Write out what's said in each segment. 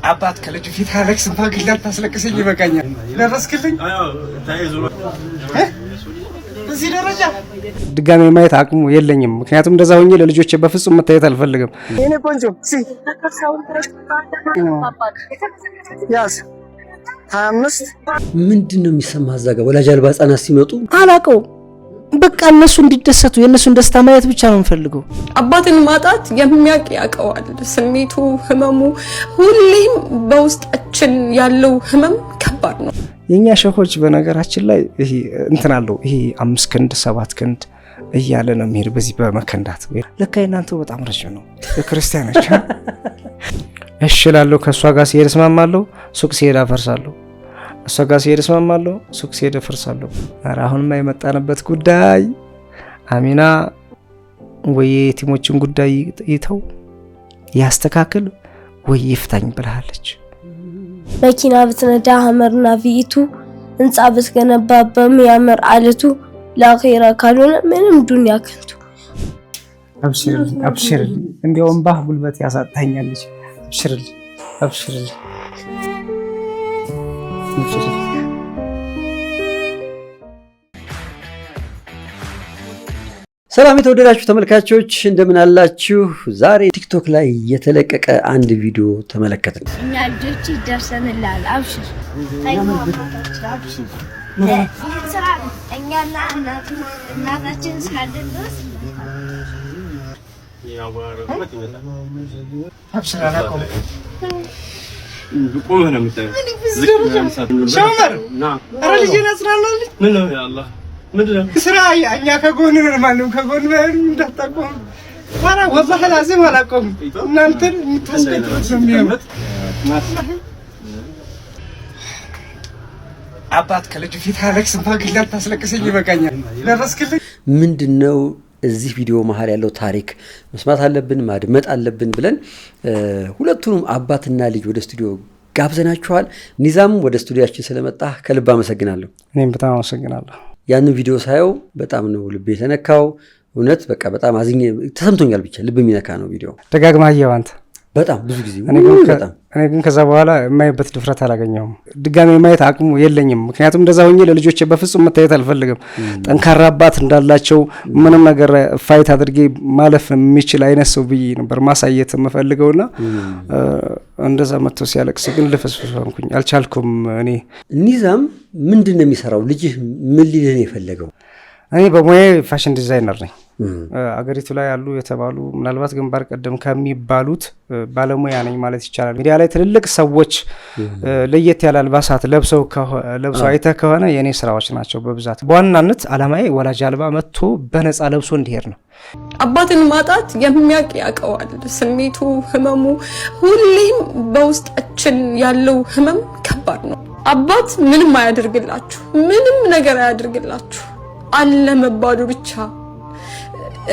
አባት ከልጁ ፊት አለክስ ባግላት ታስለቅሰኝ ይበቃኛል። ደረስክልኝ እዚህ ደረጃ ድጋሜ ማየት አቅሙ የለኝም። ምክንያቱም እንደዛ ሆኜ ለልጆቼ በፍጹም መታየት አልፈልግም። የኔ ቆንጆ ያስ 25 ምንድነው የሚሰማህ? እዛ ጋር ወላጅ አልባ ህጻናት ሲመጡ አላቀው በቃ እነሱ እንዲደሰቱ የእነሱን ደስታ ማየት ብቻ ነው የምፈልገው። አባትን ማጣት የሚያውቅ ያውቀዋል። ስሜቱ፣ ህመሙ ሁሌም በውስጣችን ያለው ህመም ከባድ ነው። የኛ ሸኾች በነገራችን ላይ ይሄ እንትን አለው ይሄ 5 ክንድ 7 ክንድ እያለ ነው የሚሄድ በዚህ በመከንዳት ለካ እናንተ በጣም ረጅም ነው ክርስቲያኖች። እሺ እላለሁ ከሷ ጋር ሲሄድ እስማማለሁ፣ ሱቅ ሲሄድ አፈርሳለሁ። እሷ ጋር ሲሄድ እስማማለሁ፣ ሱቅ ሲሄድ አፈርሳለሁ። ኧረ አሁንማ የመጣንበት ጉዳይ አሚና ወይ የቲሞችን ጉዳይ ይተው ያስተካክል ወይ ይፍታኝ ብላለች። መኪና ብትነዳ ሀመርና ቪኢቱ ህንጻ ብትገነባ በሚያምር አለቱ ለአኺራ ካልሆነ ምንም ዱንያ ከንቱ። አብሽር እንዲያውም ባህ ጉልበት ያሳጣኛለች። አብሽር ሰላም የተወደዳችሁ ተመልካቾች እንደምን አላችሁ? ዛሬ ቲክቶክ ላይ የተለቀቀ አንድ ቪዲዮ ተመለከትን። እኛ ልጆች ይደርሰንላል። አብሽር እኛና እናታችን እስካለን ድረስ ስራ እኛ ከጎን ነው ከጎን እንዳታቆም ዋራ ወላሂ ላዚም አላቆም እናንተ የምታስቀጥሉት ነው የሚያመጥ አባት ከልጁ ፊት አለክስ ባግላት ታስለቅሰኝ ይበቃኛል። ደረስክልኝ ምንድነው እዚህ ቪዲዮ መሃል ያለው ታሪክ መስማት አለብን ማድመጥ አለብን ብለን ሁለቱንም አባትና ልጅ ወደ ስቱዲዮ ጋብዘናችኋል። ኒዛም ወደ ስቱዲዮአችን ስለመጣ ከልብ አመሰግናለሁ። እኔም በጣም አመሰግናለሁ። ያንን ቪዲዮ ሳየው በጣም ነው ልቤ የተነካው። እውነት በቃ በጣም አዝኜ ተሰምቶኛል። ብቻ ልብ የሚነካ ነው ቪዲዮ። ደጋግማ አየኸው አንተ? በጣም ብዙ ጊዜ። እኔ ግን ከዛ በኋላ የማይበት ድፍረት አላገኘሁም። ድጋሜ ማየት አቅሙ የለኝም። ምክንያቱም እንደዛ ሆኜ ለልጆቼ በፍጹም መታየት አልፈልግም። ጠንካራ አባት እንዳላቸው ምንም ነገር ፋይት አድርጌ ማለፍ የሚችል አይነት ሰው ብዬ ነበር ማሳየት የምፈልገውና እንደዛ መጥቶ ሲያለቅስ ግን ልፍስፍስ ሆንኩኝ፣ አልቻልኩም። እኔ ኒዛም ምንድነው የሚሰራው? ልጅህ ምን ሊልህ ነው የፈለገው? እኔ በሙያዬ ፋሽን ዲዛይነር ነኝ። አገሪቱ ላይ ያሉ የተባሉ ምናልባት ግንባር ቀደም ከሚባሉት ባለሙያ ነኝ ማለት ይቻላል። ሚዲያ ላይ ትልልቅ ሰዎች ለየት ያለ አልባሳት ለብሰው አይተህ ከሆነ የኔ ስራዎች ናቸው በብዛት። በዋናነት አላማዬ ወላጅ አልባ መጥቶ በነፃ ለብሶ እንዲሄድ ነው። አባትን ማጣት የሚያውቅ ያውቀዋል። ስሜቱ፣ ህመሙ ሁሌም በውስጣችን ያለው ህመም ከባድ ነው። አባት ምንም አያደርግላችሁ፣ ምንም ነገር አያደርግላችሁ አለ መባሉ ብቻ።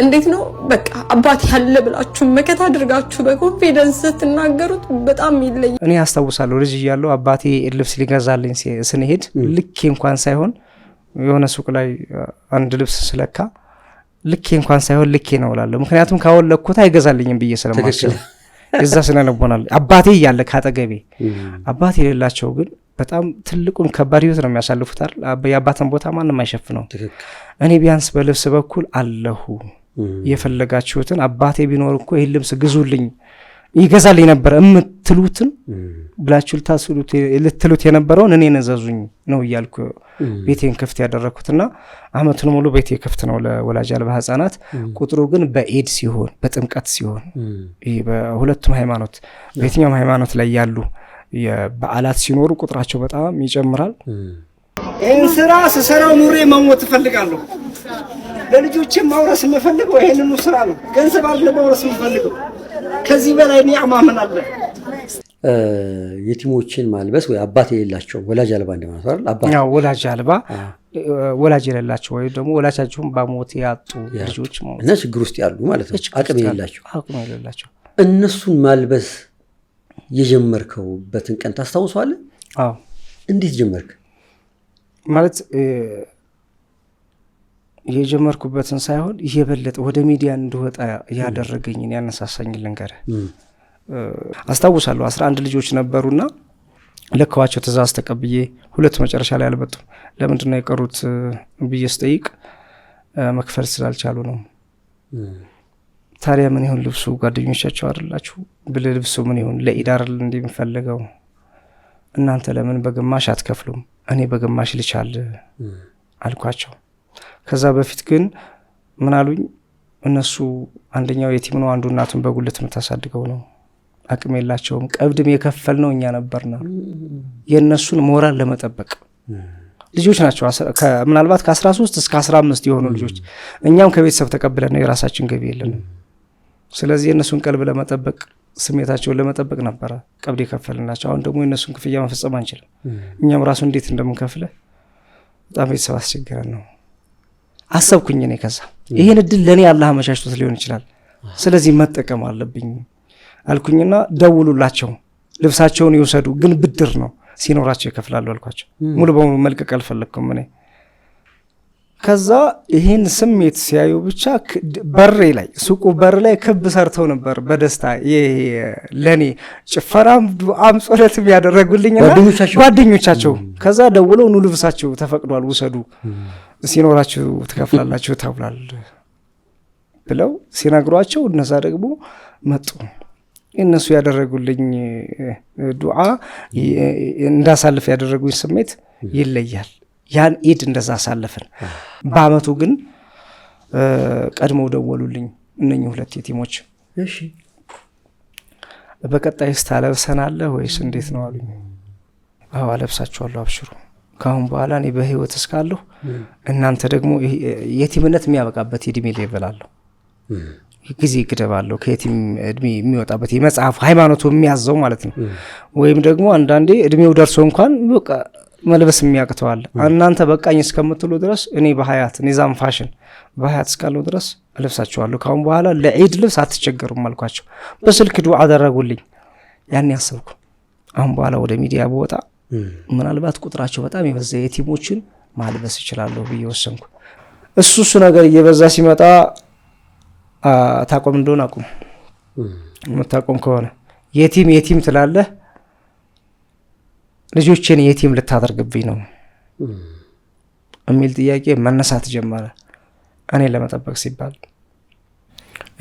እንዴት ነው በቃ አባት ያለ ብላችሁ መከታ አድርጋችሁ በኮንፊደንስ ስትናገሩት በጣም ይለያል። እኔ አስታውሳለሁ ልጅ እያለሁ አባቴ ልብስ ሊገዛልኝ ስንሄድ ልኬ እንኳን ሳይሆን የሆነ ሱቅ ላይ አንድ ልብስ ስለካ ልኬ እንኳን ሳይሆን ልኬ ነው እላለሁ። ምክንያቱም ካወለኩት አይገዛልኝም ብዬ ስለማስብ እዛ ስለነበናል አባቴ እያለ ካጠገቤ። አባቴ የሌላቸው ግን በጣም ትልቁን ከባድ ህይወት ነው የሚያሳልፉት አይደል? የአባትን ቦታ ማንም አይሸፍነው። እኔ ቢያንስ በልብስ በኩል አለሁ። የፈለጋችሁትን አባቴ ቢኖር እኮ ይሄን ልብስ ግዙልኝ ይገዛልኝ ነበር እምትሉትን ብላችሁ ልትሉት የነበረውን እኔ ነዘዙኝ ነው እያልኩ ቤቴን ክፍት ያደረኩትና አመቱን ሙሉ ቤቴ ክፍት ነው ለወላጅ አልባ ህጻናት። ቁጥሩ ግን በኤድ ሲሆን በጥምቀት ሲሆን ይሄ በሁለቱም ሃይማኖት በየትኛውም ሃይማኖት ላይ ያሉ የበዓላት ሲኖሩ ቁጥራቸው በጣም ይጨምራል። ይህን ስራ ስሰራው ኑሬ መሞት እፈልጋለሁ። ለልጆቼ ማውረስ የምፈልገው ይሄንን ስራ ነው። ገንዘብ አይደለም ማውረስ የምፈልገው። ከዚህ በላይ ኒዕማ ምን አለ? የቲሞችን ማልበስ ወይ አባት የሌላቸው ወላጅ አልባ እንደማለት አይደል? አባት ያው ወላጅ አልባ ወላጅ የሌላቸው ወይ ደግሞ ወላጃቸውን በሞት ያጡ ልጆች ማለት እና ችግር ውስጥ ያሉ ማለት ነው። አቅም የሌላቸው እነሱን ማልበስ የጀመርከውበትን ቀን ታስታውሳለህ? አዎ። እንዴት ጀመርክ? ማለት የጀመርኩበትን ሳይሆን የበለጠ ወደ ሚዲያ እንድወጣ ያደረገኝን ያነሳሳኝ ልንገርህ። አስታውሳለሁ 11 ልጆች ነበሩና ለከዋቸው ትእዛዝ ተቀብዬ 2 መጨረሻ ላይ አልመጡም። ለምንድን ነው የቀሩት ብዬ ስጠይቅ መክፈል ስላልቻሉ ነው። ታዲያ ምን ይሁን ልብሱ ጓደኞቻቸው አይደላችሁ ብለ ልብሱ ምን ይሁን ለኢዳር እንደምፈልገው እናንተ ለምን በግማሽ አትከፍሉም? እኔ በግማሽ ልቻል አልኳቸው። ከዛ በፊት ግን ምን አሉኝ እነሱ አንደኛው የቲም ነው፣ አንዱ እናቱን በጉልት የምታሳድገው ነው፣ አቅም የላቸውም፣ ቀብድም የከፈል ነው እኛ ነበርና የእነሱን ሞራል ለመጠበቅ ልጆች ናቸው ምናልባት ከ13 እስከ 15 የሆኑ ልጆች እኛም ከቤተሰብ ተቀብለን ነው የራሳችን ገቢ የለንም። ስለዚህ የእነሱን ቀልብ ለመጠበቅ ስሜታቸውን ለመጠበቅ ነበረ ቀብድ የከፈልናቸው። አሁን ደግሞ የእነሱን ክፍያ መፈጸም አንችልም። እኛም ራሱ እንዴት እንደምንከፍለ በጣም ቤተሰብ አስቸግረን ነው አሰብኩኝ። እኔ ከዛ ይሄን እድል ለኔ አላህ አመቻችቶት ሊሆን ይችላል፣ ስለዚህ መጠቀም አለብኝ አልኩኝና ደውሉላቸው ልብሳቸውን ይወሰዱ፣ ግን ብድር ነው ሲኖራቸው ይከፍላሉ አልኳቸው። ሙሉ በሙሉ መልቀቅ አልፈለኩም እኔ። ከዛ ይሄን ስሜት ሲያዩ ብቻ በሬ ላይ ሱቁ በር ላይ ክብ ሰርተው ነበር በደስታ ለኔ ጭፈራም ዱዓም ጸሎትም ያደረጉልኝና ጓደኞቻቸው። ከዛ ደውለው ኑ ልብሳቸው ተፈቅዷል ውሰዱ ሲኖራችሁ ትከፍላላችሁ ተብሏል ብለው ሲነግሯቸው እነዛ ደግሞ መጡ። እነሱ ያደረጉልኝ ዱዓ እንዳሳልፍ ያደረጉኝ ስሜት ይለያል። ያን ኢድ እንደዛ አሳልፈን በአመቱ ግን ቀድመው ደወሉልኝ እነኚህ 2 የቲሞች። እሺ በቀጣይ ስታለብሰናለህ ወይስ እንዴት ነው አሉኝ። አዎ አለብሳችኋለሁ አብሽሩ፣ ካሁን በኋላ እኔ በህይወት እስካለሁ እናንተ ደግሞ የቲምነት የሚያበቃበት እድሜ ሌቭል አለው፣ ጊዜ ገደባለሁ ከየቲም እድሜ የሚወጣበት የመጽሐፍ ሃይማኖቱ የሚያዘው ማለት ነው። ወይም ደግሞ አንዳንዴ እድሜው ደርሶ እንኳን በቃ መልበስ የሚያቅተዋል። እናንተ በቃኝ እስከምትሉ ድረስ እኔ በሀያት ኒዛም ፋሽን በሀያት እስካለሁ ድረስ እለብሳችኋለሁ፣ ካሁን በኋላ ለዒድ ልብስ አትቸገሩም አልኳቸው። በስልክ ዱዓ አደረጉልኝ። ያን ያሰብኩ አሁን በኋላ ወደ ሚዲያ በወጣ ምናልባት ቁጥራቸው በጣም የበዛ የቲሞችን ማልበስ ይችላል ብዬ ወሰንኩ። እሱ ነገር እየበዛ ሲመጣ ታቆም እንደሆነ አቁም፣ መታቆም ከሆነ የቲም ትላለህ ልጆችን የቲም ልታደርግብኝ ነው የሚል ጥያቄ መነሳት ጀመረ። እኔ ለመጠበቅ ሲባል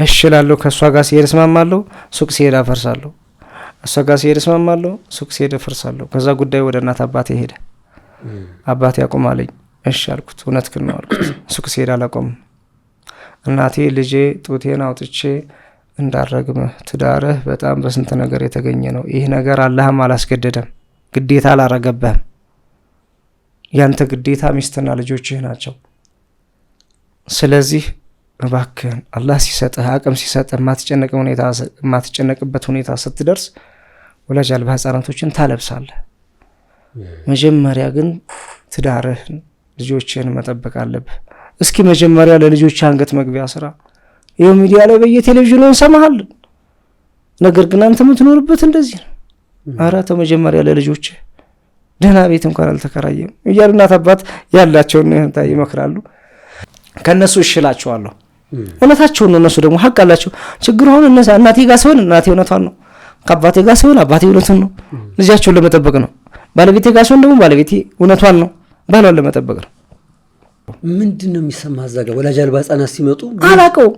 እሺ እላለሁ። ከእሷ ጋር ሲሄድ እስማማለሁ፣ ሱቅ ሲሄድ አፈርሳለሁ። እሷ ጋር ሲሄድ እስማማለሁ፣ ሱቅ ሲሄድ አፈርሳለሁ። ከዛ ጉዳይ ወደ እናት አባቴ ሄደ። አባቴ አቁም አለኝ። እሺ አልኩት። እውነትህን ነው አልኩት። ሱቅ ሲሄድ አላቆምም። እናቴ ልጄ ጡቴን አውጥቼ እንዳረግምህ ትዳርህ በጣም በስንት ነገር የተገኘ ነው፣ ይህ ነገር አላህም አላስገደደም፣ ግዴታ አላረገብህም። ያንተ ግዴታ ሚስትና ልጆችህ ናቸው። ስለዚህ እባክህን አላህ ሲሰጥህ አቅም ሲሰጥህ ማትጨነቅበት ሁኔታ ስትደርስ ወላጅ አልባ ህፃናቶችን ታለብሳለህ። መጀመሪያ ግን ትዳርህን ልጆችህን መጠበቅ አለብህ። እስኪ መጀመሪያ ለልጆች አንገት መግቢያ ስራ። ይሄው ሚዲያ ላይ በየቴሌቪዥኑ እንሰማሃለን፣ ነገር ግን አንተ የምትኖርበት እንደዚህ ነው። ኧረ ተመጀመሪያ ለልጆች ደህና ቤት እንኳን አልተከራየም እያሉ እናት አባት ያላቸውን ይመክራሉ። ከነሱ እሽላቸዋለሁ። እውነታቸውን ነው። እነሱ ደግሞ ሀቅ አላቸው። ችግር ሆነ እናቴ ጋር ሲሆን እናቴ እውነቷን ነው፣ ከአባቴ ጋር ሲሆን አባቴ እውነቱን ነው። ልጃቸውን ለመጠበቅ ነው። ባለቤቴ ጋር ሲሆን ደግሞ ባለቤቴ እውነቷን ነው፣ ባሏን ለመጠበቅ ነው። ምንድነው የሚሰማ እዛ ጋር ወላጅ አልባ ህፃናት ሲመጡ? አላቀው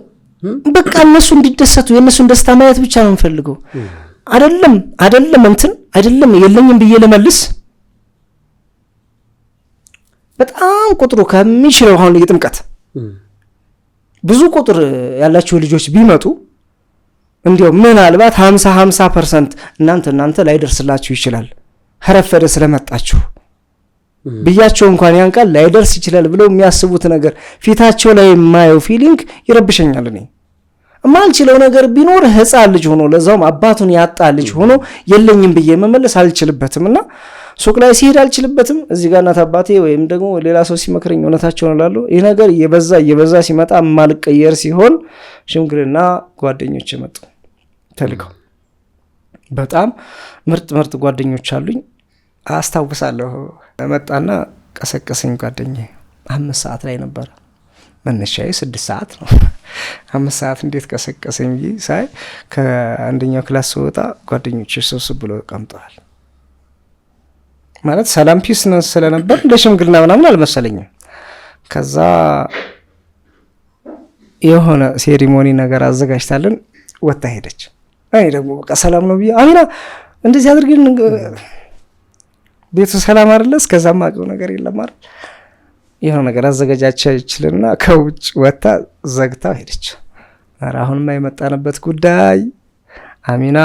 በቃ እነሱ እንዲደሰቱ የእነሱን ደስታ ማየት ብቻ ነው የምፈልገው። አይደለም እንትን አይደለም የለኝም ብዬ ለመልስ በጣም ቁጥሩ ከሚችለው አሁን የጥምቀት ብዙ ቁጥር ያላቸው ልጆች ቢመጡ እንዲያው ምናልባት 50% እናንተ ላይ ደርስላችሁ ይችላል ሀረፈደ ስለመጣችሁ ብያቸው እንኳን ያን ቃል ላይ ደርስ ይችላል ብለው የሚያስቡት ነገር ፊታቸው ላይ የማየው ፊሊንግ ይረብሸኛል። እኔ ማልችለው ነገር ቢኖር ህፃን ልጅ ሆኖ ለዛውም አባቱን ያጣ ልጅ ሆኖ የለኝም ብዬ መመለስ አልችልበትምና ሱቅ ላይ ሲሄድ አልችልበትም። እዚህ ጋር እናት አባቴ ወይም ደግሞ ሌላ ሰው ሲመክረኝ እውነታቸው ነው እላለሁ። ይሄ ነገር እየበዛ ሲመጣ ማልቀየር ሲሆን ሽምግልና ጓደኞች መጡ ተልከው። በጣም ምርጥ ጓደኞች አሉኝ። አስታውሳለሁ መጣና ቀሰቀሰኝ ጓደኛዬ 5 ሰዓት ላይ ነበር መነሻዬ 6 ሰዓት ነው። 5 ሰዓት እንዴት ቀሰቀሰኝ ብዬ ሳይ ከአንደኛው ክላስ ስወጣ ጓደኞቼ ሰብስብ ብለው ቀምጠዋል። ማለት ሰላም ፒስ ነው ስለነበር እንደ ሽምግልና ምናምን አልመሰለኝም። ከዛ የሆነ ሴሪሞኒ ነገር አዘጋጅታለን ወጣ ሄደች። እኔ ደግሞ በቃ ሰላም ነው ብዬ አሚና እንደዚህ አድርገን ቤቱ ሰላም አይደለ እስከዛም አውቀው ነገር የለም አይደል የሆነ ነገር አዘጋጃችልና ከውጭ ወጣ ዘግታ ሄደች። ኧረ አሁንማ የመጣንበት ጉዳይ አሚና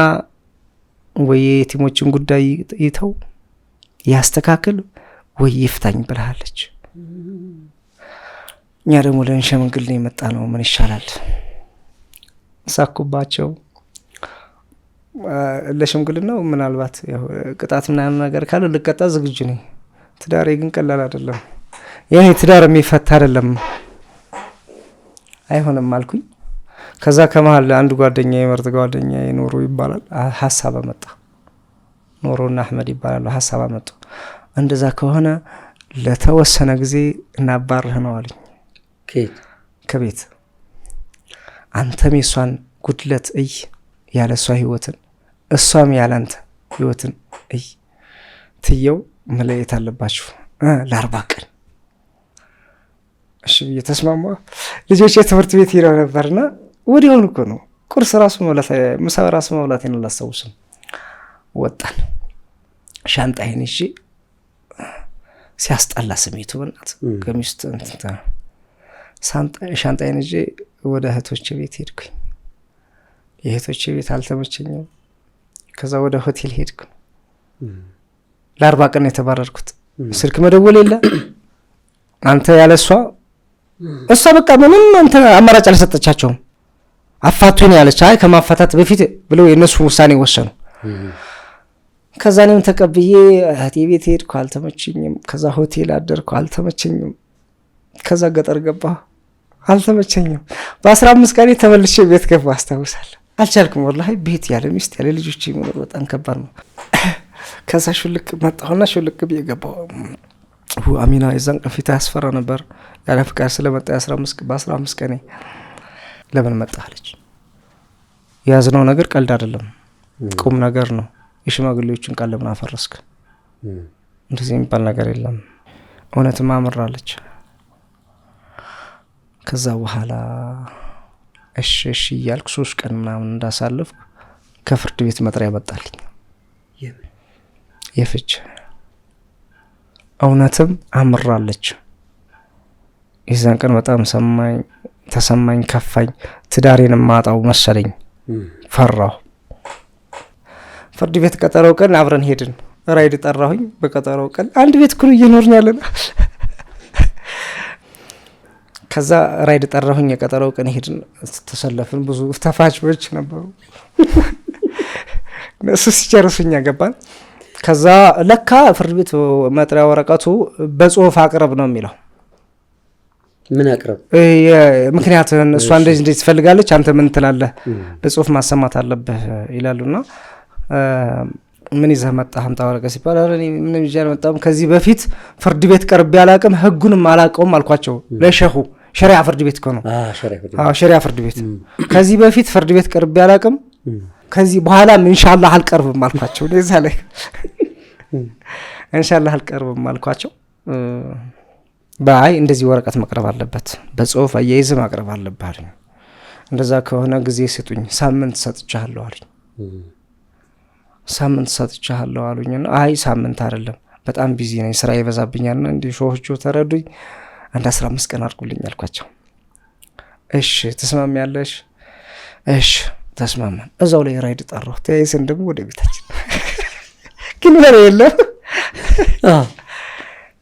ወይ የቲሞችን ጉዳይ ይተው ያስተካክል ወይ ይፍታኝ ብላለች። እኛ ደግሞ ለእንሸምግል ነው የመጣ ነው ምን ይሻላል ሳኩባቸው። ለሽምግልናው ምናልባት ያው ቅጣት ምናምን ነገር ካለ ልቀጣ ዝግጁ ነኝ። ትዳሬ ግን ቀላል አይደለም። የኔ ትዳር የሚፈታ አይደለም አይሆንም አልኩኝ። ከዛ ከመሃል አንድ ጓደኛዬ የመርጥ ጓደኛዬ ኖሮ ይባላል ሐሳብ አመጣ። ኖሮና አህመድ ይባላል ሐሳብ አመጡ። እንደዛ ከሆነ ለተወሰነ ጊዜ እናባርህ ነው አለኝ። ከቤት አንተም የሷን ጉድለት እይ ያለ እሷ ህይወትን እሷም ያለ አንተ ህይወትን እይ ትየው መለየት አለባችሁ ለ40 ቀን። እሺ እየተስማማ ልጆች የትምህርት ቤት ሄደው ነበርና ወዲያውኑ እኮ ነው ቁርስ ራሱ መብላት ምሳ ራሱ መብላቴን አላስታውስም። ወጣን ሻንጣዬን ይዤ ሲያስጠላ ስሜቱ በእናት ከሚስት እንትን ሻንጣዬን ይዤ ወደ እህቶቼ ቤት ሄድኩኝ። የእህቶቼ ቤት አልተመቸኝም። ከዛ ወደ ሆቴል ሄድኩ። ለ40 ቀን የተባረርኩት ስልክ መደወል የለ አንተ ያለ እሷ በቃ ምንም አንተ አማራጭ አልሰጠቻቸውም። አፋቱኝ ያለች አይ ከማፋታት በፊት ብለው የነሱ ውሳኔ ወሰኑ። ከዛ እኔም ተቀብዬ እህቴ ቤት ሄድኩ አልተመቸኝም። ከዛ ሆቴል አደርኩ አልተመቸኝም። ከዛ ገጠር ገባሁ አልተመቸኝም። በ15 ቀን ተመልሼ ቤት ገባ አስታውሳለሁ። አልቻልኩም ወላሂ ቤት ያለ ሚስት ያለ ልጆች መኖር በጣም ከባድ ነው። ከዛ ሹልክ መጣሁና ሹልክ ብዬ ገባሁ። አሚና የዛን ቀን ፊት ያስፈራ ነበር ያለ ፍቃድ ስለመጣ በ15 ቀን ለምን መጣ አለች። የያዝነው ነገር ቀልድ አይደለም ቁም ነገር ነው። የሽማግሌዎችን ቃል ለምን አፈረስክ? እንደዚህ የሚባል ነገር የለም። እውነትም አምራለች። ከዛ በኋላ እሺ እያልኩ 3 ቀን ምናምን እንዳሳለፍኩ ከፍርድ ቤት መጥሪያ መጣልኝ። የፍች እውነትም አምራለች። የዛን ቀን በጣም ተሰማኝ፣ ከፋኝ። ትዳሬን ማጣው መሰለኝ፣ ፈራሁ። ፍርድ ቤት ቀጠረው ቀን አብረን ሄድን። ራይድ ጠራሁኝ። በቀጠረው ቀን አንድ ቤት ኩሉ እየኖርን ያለን። ከዛ ራይድ ጠራሁኝ። የቀጠረው ቀን ሄድን፣ ተሰለፍን። ብዙ ተፋቾች ነበሩ። እነሱ ሲጨርሱኛ ገባን። ከዛ ለካ ፍርድ ቤት መጥሪያ ወረቀቱ በጽሁፍ አቅርብ ነው የሚለው። ምን አቅርብ? ምክንያት እሷ እንደዚህ ትፈልጋለች፣ አንተ ምን ትላለህ? በጽሁፍ ማሰማት አለብህ ይላሉና ምን ይዘህ መጣህ? አምጣ ወረቀት ሲባል አረ እኔ ምን ይዤ አልመጣሁም፣ ከዚህ በፊት ፍርድ ቤት ቀርቤ አላውቅም፣ ህጉንም አላውቀውም አልኳቸው። ለሸሁ ሸሪዓ ፍርድ ቤት እኮ ነው። ሸሪዓ ፍርድ ቤት ከዚህ በፊት ፍርድ ቤት ቀርቤ አላውቅም፣ ከዚህ በኋላም ኢንሻአላህ አልቀርብም አልኳቸው። ለዛ ላይ ኢንሻአላህ አልቀርብም አልኳቸው። ባይ እንደዚህ ወረቀት መቅረብ አለበት፣ በጽሁፍ አያይዘ ማቅረብ አለበት። እንደዛ ከሆነ ጊዜ ስጡኝ፣ ሳምንት ሰጥቻለሁ አሉኝ። ሳምንት ሰጥቻለሁ አሉኝና አይ ሳምንት አይደለም በጣም ቢዚ ነኝ፣ ስራ ይበዛብኛልና እንዲ ሾሆቹ ተረዱኝ፣ አንድ 15 ቀን አድርጉልኝ አልኳቸው። እሺ ተስማሚያለሽ? እሺ ተስማማን። እዛው ላይ ራይድ ጠራሁ። ተያይዘን ደግሞ ወደ ቤታችን ግን ወሬ የለም።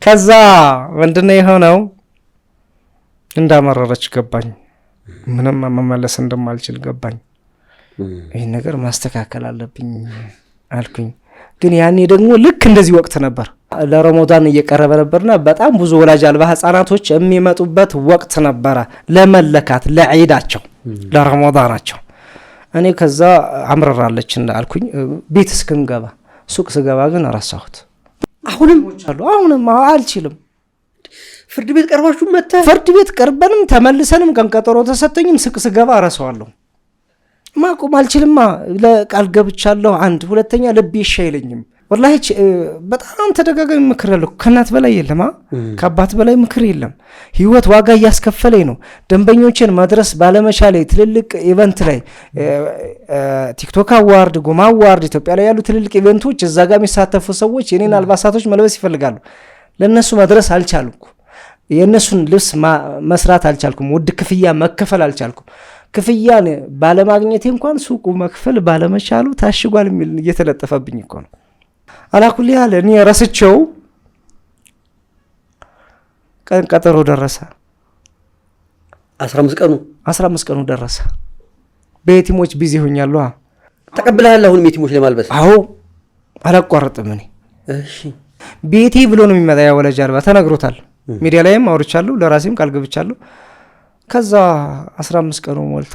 ከዛ ምንድነው የሆነው? እንዳመረረች ገባኝ። ምንም መመለስ እንደማልችል ገባኝ። ይሄን ነገር ማስተካከል አለብኝ አልኩኝ። ግን ያኔ ደግሞ ልክ እንደዚህ ወቅት ነበር፣ ለረመዳን እየቀረበ ነበርና በጣም ብዙ ወላጅ አልባ ህፃናቶች የሚመጡበት ወቅት ነበረ፣ ለመለካት ለዒዳቸው ለረመዳናቸው። እኔ ከዛ አምረራለች እንዳልኩኝ ቤት እስክንገባ ሱቅ ስገባ ግን ረሳሁት። አሁንም አልችልም። ፍርድ ቤት ቀርባችሁ መጣ? ፍርድ ቤት ቀርበንም ተመልሰንም ቀን ቀጠሮ ተሰጠኝም ስገባ አረሰዋለሁ። ማቆም አልችልማ። ለቃል ገብቻለሁ። አንድ ሁለተኛ ልቤ እሺ አይለኝም። ወላሂ በጣም ተደጋጋሚ ምክር ያለው ከእናት በላይ የለም፣ ከአባት በላይ ምክር የለም። ህይወት ዋጋ እያስከፈለኝ ነው። ደንበኞችን መድረስ ባለመቻሌ ትልልቅ ኢቨንት ላይ ቲክቶክ አዋርድ፣ ጎማ አዋርድ፣ ኢትዮጵያ ላይ ያሉ ትልልቅ ኢቨንቶች እዛ ጋር የሚሳተፉ ሰዎች የኔን አልባሳቶች መልበስ ይፈልጋሉ። ለነሱ መድረስ አልቻልኩ። የነሱን ልብስ መስራት አልቻልኩም። ውድ ክፍያ መከፈል አልቻልኩም። ክፍያን ባለማግኘቴ እንኳን ሱቁ መክፈል ባለመቻሉ ታሽጓል የሚል እየተለጠፈብኝ እኮ ነው። አላኩል ያለ እኔ ረስቸው ቀን ቀጠሮ ደረሰ። 15 ቀኑ ደረሰ። በየቲሞች ቢዚ ሆኛለሁ። ተቀብለሃል አሁን የቲሞች ለማልበስ? አዎ አላቋርጥም። እኔ እሺ ቤቴ ብሎ ነው የሚመጣ። ያ ወላጅ አልባ ተነግሮታል። ሚዲያ ላይም አውርቻለሁ፣ ለራሴም ቃል ገብቻለሁ። ከዛ 15 ቀኑ ሞልቶ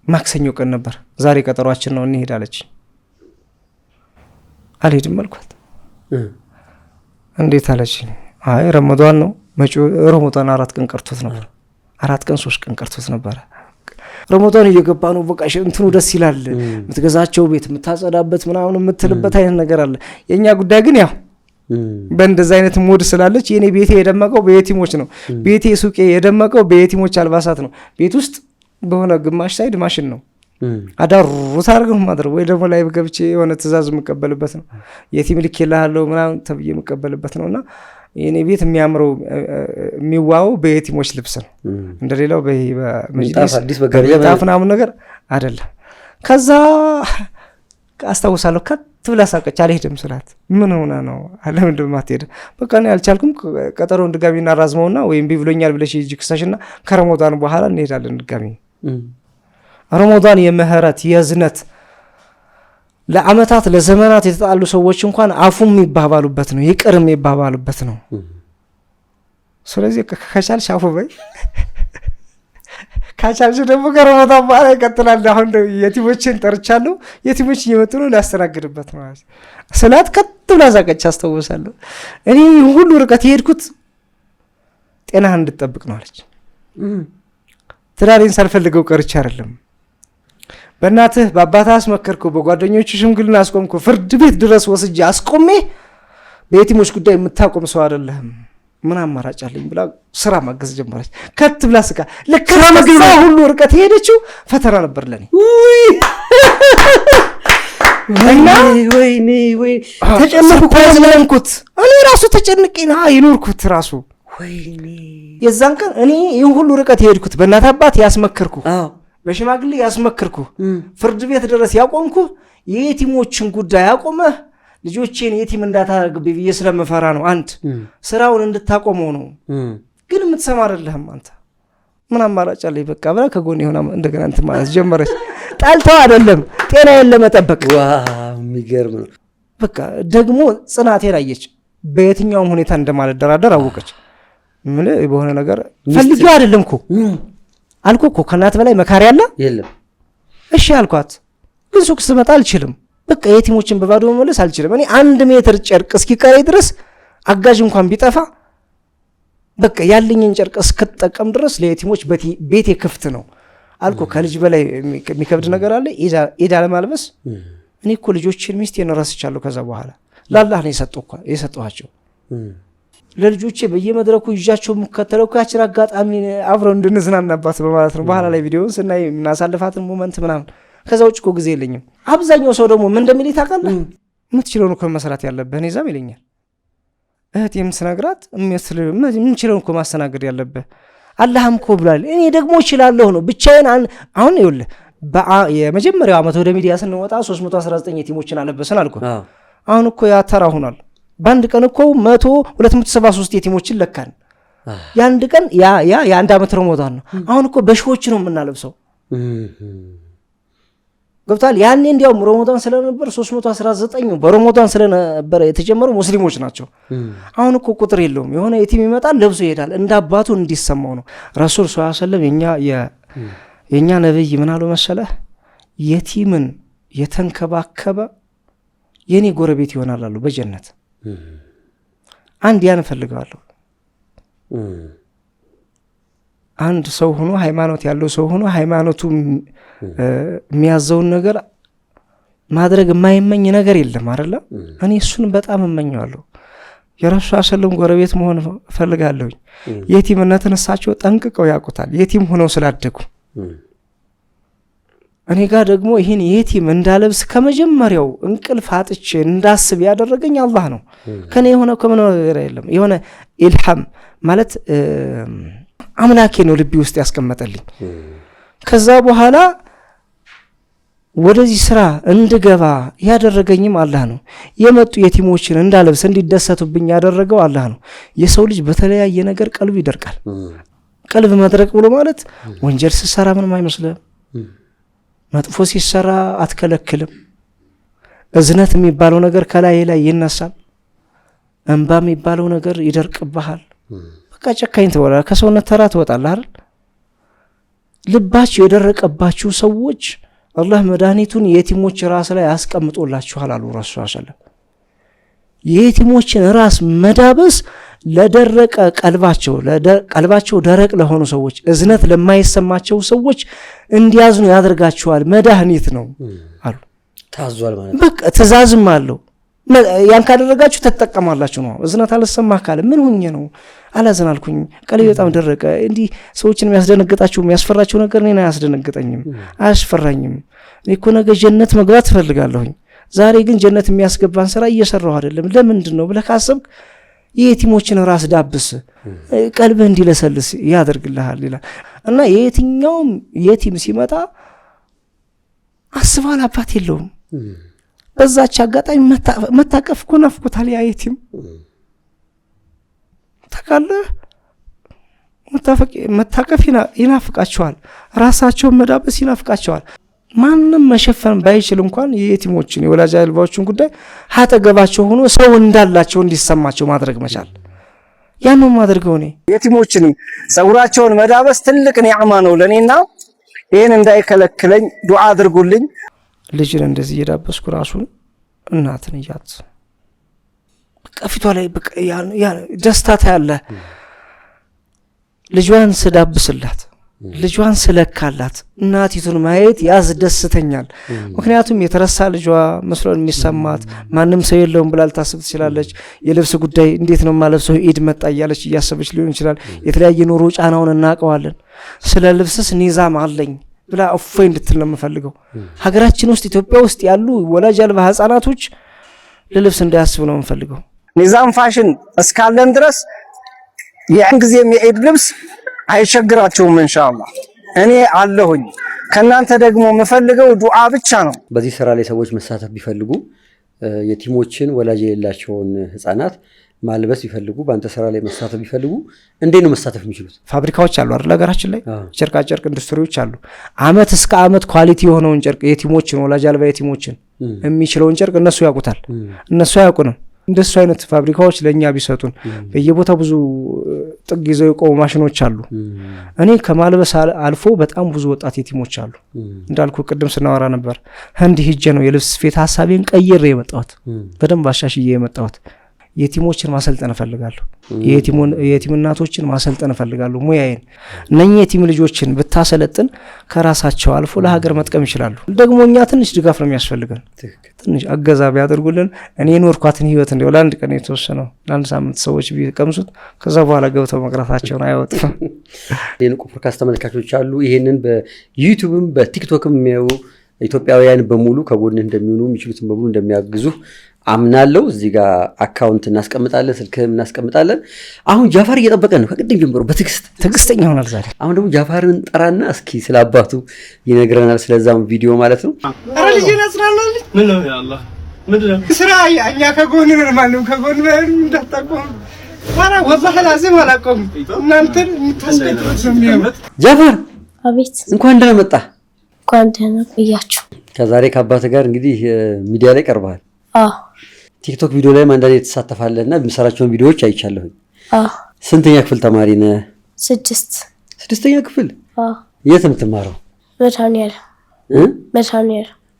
ማክሰኞ ቀን ነበር። ዛሬ ቀጠሯችን ነው እንሄድ አለች። አልሄድም አልኳት። እንዴት አለች? አይ ረመዳን ነው መጪው ረመዳን 4 ቀን ቀርቶት ነበር። 4 ቀን 3 ቀን ቀርቶት ነበር። ረመዳን እየገባ ነው። በቃ እንትኑ ደስ ይላል። የምትገዛቸው ቤት የምታጸዳበት ምናምን የምትልበት አይነት ነገር አለ። የኛ ጉዳይ ግን ያው በእንደዛ አይነት ሙድ ስላለች የኔ ቤቴ የደመቀው በየቲሞች ነው። ቤቴ ሱቄ የደመቀው በየቲሞች አልባሳት ነው። ቤት ውስጥ በሆነ ግማሽ ሳይድ ማሽን ነው። አዳሩ ታርገው ማድረግ ወይ ደግሞ ላይ ገብቼ የሆነ ትእዛዝ የምቀበልበት ነው። የቲም ልኬልሃለሁ ምናምን ተብዬ የምቀበልበት ነውና የኔ ቤት የሚያምረው የሚዋው በየቲሞች ልብስ ነው። እንደሌላው በመጅሊስ በጋቢጣፍ ምናምን ነገር አይደለም። ከዛ አስታውሳለሁ ከት ብላ ሳቀች። አልሄድም ስላት ምን ሆነ ነው አለምንድን ማትሄድ? በቃ እኔ አልቻልኩም። ቀጠሮን ድጋሚ እናራዝመውና ወይም ቢብሎኛል ብለሽ ሂጂ ክሰሽና ከረመዳን በኋላ እንሄዳለን ድጋሚ። ረመዳን የምህረት የእዝነት ለአመታት ለዘመናት የተጣሉ ሰዎች እንኳን አፉም የሚባባሉበት ነው፣ ይቅርም የሚባባሉበት ነው። ስለዚህ ከቻልሽ አፉ በይ፣ ካቻልሽ ደግሞ ከረመዳን በኋላ ይቀጥላል። አሁን የቲሞችን ጠርቻለሁ፣ የቲሞች እየመጡ ነው ሊያስተናግድበት ነው ስላት ከት ብላ ሳቀች። አስታውሳለሁ። እኔ ሁሉ ርቀት የሄድኩት ጤናህን እንድጠብቅ ነው አለች። ትዳሬን ሳልፈልገው ቀርቼ አይደለም። በእናትህ በአባትህ አስመከርኩ፣ በጓደኞቹ ሽምግልና አስቆምኩ፣ ፍርድ ቤት ድረስ ወስጄ አስቆሜ በየቲሞች ጉዳይ የምታቆም ሰው አይደለህም። ምን አማራጭ አለኝ ብላ ስራ ማገዝ ጀመረች። ከት ብላ ስቃ ለከራ መግዛ ሁሉ ርቀት ሄደችው ፈተና ነበር ለኔ። ወይ ተጨነቅኩ። ተጨነቅኩት እኔ ራሱ ተጨንቄ ነው የኖርኩት ራሱ። ወይኔ የዛን ቀን እኔ ይሄን ሁሉ ርቀት ሄድኩት በእናት አባት ያስመከርኩ፣ በሽማግሌ ያስመከርኩ፣ ፍርድ ቤት ድረስ ያቆምኩ የየቲሞችን ጉዳይ አቆመህ ልጆቼን የቲም እንዳታረግብኝ ብዬ ስለምፈራ ነው። አንድ ስራውን እንድታቆመው ነው። ግን የምትሰማ አይደለህም አንተ። ምን አማራጭ አለኝ በቃ ብላ ከጎን የሆነ እንደገና እንትን ማለት ጀመረች። ጣልተው አይደለም ጤናዬን ለመጠበቅ። ዋው የሚገርም ነው። በቃ ደግሞ ጽናቴን አየች። በየትኛውም ሁኔታ እንደማልደራደር አወቀች። ምን በሆነ ነገር ፈልጊው አይደለም እኮ አልኩ እኮ ከእናት በላይ መካሪ አለ የለም። እሺ አልኳት። ግን ሱቅ ስመጣ አልችልም። በቃ የቲሞችን በባዶ መመለስ አልችልም። እኔ 1 ሜትር ጨርቅ እስኪቀረኝ ድረስ አጋዥ እንኳን ቢጠፋ በቃ ያለኝን ጨርቅ እስከተጠቀም ድረስ ለየቲሞች ቤቴ ክፍት ነው አልኩ። ከልጅ በላይ የሚከብድ ነገር አለ ኢዳ ለማልበስ። እኔ እኮ ልጆችን ሚስቴን ረስቻለሁ። ከዛ በኋላ ለአላህ ነው የሰጠኋቸው። ለልጆቼ በየመድረኩ ይዣቸው የምከተለው ያችን አጋጣሚ አብረው እንድንዝናናባት በማለት ነው። በኋላ ላይ ቪዲዮውን ስናይ የምናሳልፋትን ሞመንት ምናምን። ከዛ ውጭ እኮ ጊዜ የለኝም። አብዛኛው ሰው ደግሞ ምን እንደሚል ታውቃለህ? የምትችለውን እኮ መስራት ያለብህ እኔ ዛም ይለኛል። እህቴም ስነግራት የምንችለውን እኮ ማስተናገድ ያለብህ አላህም እኮ ብሏል። እኔ ደግሞ እችላለሁ ነው ብቻዬን። አሁን ይኸውልህ የመጀመሪያው ዓመት ወደ ሚዲያ ስንወጣ 319 የቲሞችን አለበስን አልኩ። አሁን እኮ ያ ተራ ሆኗል። በአንድ ቀን እኮ 273 የቲሞችን ለካን። የአንድ ቀን የአንድ ዓመት ረመዳን ነው። አሁን እኮ በሺዎች ነው የምናለብሰው። ገብቷል። ያኔ እንዲያውም ረመዳን ስለነበር 319 በረመዳን ስለነበረ የተጀመረው ሙስሊሞች ናቸው። አሁን እኮ ቁጥር የለውም። የሆነ የቲም ይመጣል ለብሶ ይሄዳል። እንደ አባቱ እንዲሰማው ነው። ረሱል ሰለላሁ ዐለይሂ ወሰለም የኛ ነብይ ምን አሉ መሰለህ? የቲምን የተንከባከበ የኔ ጎረቤት ይሆናል አሉ በጀነት። አንድ ያን ፈልጋለሁ። አንድ ሰው ሆኖ ሃይማኖት ያለው ሰው ሆኖ ሃይማኖቱ የሚያዘውን ነገር ማድረግ የማይመኝ ነገር የለም አይደለ? እኔ እሱን በጣም እመኘዋለሁ። የረሱል ሰለላሁ ጎረቤት መሆን ፈልጋለሁኝ። የቲምነትን እሳቸው ጠንቅቀው ያውቁታል፣ የቲም ሆነው ስላደጉ። እኔ ጋር ደግሞ ይህን የቲም እንዳለብስ ከመጀመሪያው እንቅልፍ አጥቼ እንዳስብ ያደረገኝ አላህ ነው። ከኔ የሆነ ከምን ነገር የለም። የሆነ ኢልሃም ማለት አምላኬ ነው ልቤ ውስጥ ያስቀመጠልኝ። ከዛ በኋላ ወደዚህ ስራ እንድገባ ያደረገኝም አላህ ነው። የመጡ የቲሞችን እንዳለብስ እንዲደሰቱብኝ ያደረገው አላህ ነው። የሰው ልጅ በተለያየ ነገር ቀልብ ይደርቃል። ቀልብ መድረቅ ብሎ ማለት ወንጀል ሲሰራ ምንም አይመስልም፣ መጥፎ ሲሰራ አትከለክልም። እዝነት የሚባለው ነገር ከላይ ላይ ይነሳል፣ እንባ የሚባለው ነገር ይደርቅብሃል። በቃ ጨካኝ ትወላለህ፣ ከሰውነት ተራ ትወጣለህ አይደል? ልባቸው የደረቀባችሁ ሰዎች አላህ መድኃኒቱን የቲሞች ራስ ላይ አስቀምጦላችኋል አሉ ረሱል ሰለላሁ። የቲሞችን ራስ መዳበስ ለደረቀ ቀልባቸው ደረቅ ለሆኑ ሰዎች፣ እዝነት ለማይሰማቸው ሰዎች እንዲያዝኑ ያደርጋቸዋል። መድኃኒት ነው አሉ። ታዟል ማለት በቃ ትእዛዝም አለው። ያን ካደረጋችሁ ተጠቀማላችሁ ነው። እዝነት አልሰማህ ካለ ምን ሆኜ ነው አላዘን አልኩኝ፣ ቀልቤ በጣም ደረቀ። እንዲህ ሰዎችን የሚያስደነግጣቸው የሚያስፈራቸው ነገር እኔን አያስደነግጠኝም፣ አያስፈራኝም። እኔ እኮ ነገ ጀነት መግባት እፈልጋለሁኝ፣ ዛሬ ግን ጀነት የሚያስገባን ስራ እየሰራሁ አይደለም። ለምንድን ነው ብለህ ካሰብክ የየቲሞችን ራስ ዳብስ፣ ቀልብህ እንዲለሰልስ ያደርግልሃል ይላል። እና የየትኛውም የቲም ሲመጣ አስባል አባት የለውም። በዛች አጋጣሚ መታቀፍ እኮ ናፍቆታል ያ የቲም ታውቃለህ። መታቀፍ ይናፍቃቸዋል፣ ራሳቸውን መዳበስ ይናፍቃቸዋል። ማንም መሸፈን ባይችል እንኳን የየቲሞችን የወላጅ አልባዎችን ጉዳይ አጠገባቸው ሆኖ ሰው እንዳላቸው እንዲሰማቸው ማድረግ መቻል፣ ያንን ማድረገው እኔ የቲሞችን ጸጉራቸውን መዳበስ ትልቅ ኒዕማ ነው ለኔና ይሄን እንዳይከለክለኝ ዱዓ አድርጉልኝ። ልጅን እንደዚህ እየዳበስኩ ራሱን እናትን እያት በቃ ፊቷ ላይ በቃ ያ ደስታ ታያለህ። ልጇን ስዳብስላት ልጇን ስለካላት እናቲቱን ማየት ያስደስተኛል። ምክንያቱም የተረሳ ልጇ መስሎን የሚሰማት ማንም ሰው የለውም ብላ ልታስብ ትችላለች። የልብስ ጉዳይ እንዴት ነው ማለብሰው ኢድ መጣ እያለች እያሰበች ሊሆን ይችላል። የተለያየ ኑሮ ጫናውን እናውቀዋለን። ስለ ልብስስ ኒዛም አለኝ ብላ እፎይ እንድትል ነው የምፈልገው። ሀገራችን ውስጥ ኢትዮጵያ ውስጥ ያሉ ወላጅ አልባ ህፃናቶች ለልብስ እንዳያስቡ ነው የምፈልገው። ኒዛም ፋሽን እስካለን ድረስ ያን ጊዜም የኢድ ልብስ አይቸግራቸውም። ኢንሻአላህ እኔ አለሁኝ። ከናንተ ደግሞ የምፈልገው ዱዓ ብቻ ነው። በዚህ ስራ ላይ ሰዎች መሳተፍ ቢፈልጉ የቲሞችን ወላጅ የሌላቸውን ህፃናት ማልበስ ቢፈልጉ በአንተ ስራ ላይ መሳተፍ ቢፈልጉ እንዴት ነው መሳተፍ የሚችሉት? ፋብሪካዎች አሉ አይደል? ሀገራችን ላይ ጨርቃ ጨርቅ ኢንዱስትሪዎች አሉ። አመት እስከ አመት ኳሊቲ የሆነውን ጨርቅ የቲሞችን ወላጅ አልባ የቲሞችን የሚችለውን ጨርቅ እነሱ ያውቁታል፣ እነሱ አያውቁንም። እንደሱ አይነት ፋብሪካዎች ለኛ ቢሰጡን። በየቦታው ብዙ ጥግ ይዘው የቆሙ ማሽኖች አሉ። እኔ ከማልበስ አልፎ በጣም ብዙ ወጣት የቲሞች አሉ። እንዳልኩ ቅድም ስናወራ ነበር፣ ህንድ ሂጄ ነው የልብስ ስፌት ሐሳቤን ቀይሬ የመጣሁት፣ በደንብ አሻሽዬ የመጣሁት። የቲሞችን ማሰልጠን እፈልጋለሁ። የቲም እናቶችን ማሰልጠን እፈልጋለሁ። ሙያዬን እነኚህ የቲም ልጆችን ብታሰለጥን ከራሳቸው አልፎ ለሀገር መጥቀም ይችላሉ። ደግሞ እኛ ትንሽ ድጋፍ ነው የሚያስፈልገን፣ ትንሽ አገዛ ቢያደርጉልን። እኔ ኖርኳትን ህይወት እንደው ለአንድ ቀን የተወሰነው ለአንድ ሳምንት ሰዎች ቢቀምሱት ከዛ በኋላ ገብተው መቅረታቸውን አይወጡም። የንቁ ፖድካስት ተመልካቾች አሉ። ይሄንን በዩቲዩብም በቲክቶክም የሚያዩ ኢትዮጵያውያን በሙሉ ከጎንህ እንደሚሆኑ የሚችሉትን በሙሉ እንደሚያግዙ አምናለሁ። እዚህ ጋር አካውንት እናስቀምጣለን፣ ስልክህም እናስቀምጣለን። አሁን ጃፋር እየጠበቀን ነው ከቅድም ጀምሮ ትዕግስተኛ ሆናል ዛሬ። አሁን ደግሞ ጃፋርን ጠራና እስኪ ስለ አባቱ ይነግረናል፣ ስለዛም ቪዲዮ ማለት ነው። ኧረ ልጅ ናስራናል። ምን ነው ያአላህ ምንድነው ስራ እኛ ከጎን ነው ማንም ከጎን ነው እንዳታቆም። ኧረ ወላሂ ላዚም አላቆም። እናንተ የምታስቀጥሉት ነው የሚያመጥ። ጃፋር አቤት። እንኳን ደህና መጣ። እንኳን ደህና ቆያችሁ። ከዛሬ ከአባት ጋር እንግዲህ ሚዲያ ላይ ቀርበሃል። ቲክቶክ ቪዲዮ ላይ አንዳንዴ ትሳተፋለህና የምሰራቸውን ቪዲዮዎች አይቻለሁኝ። ስንተኛ ክፍል ተማሪ ነህ? 6ኛ ክፍል። የት የምትማረው?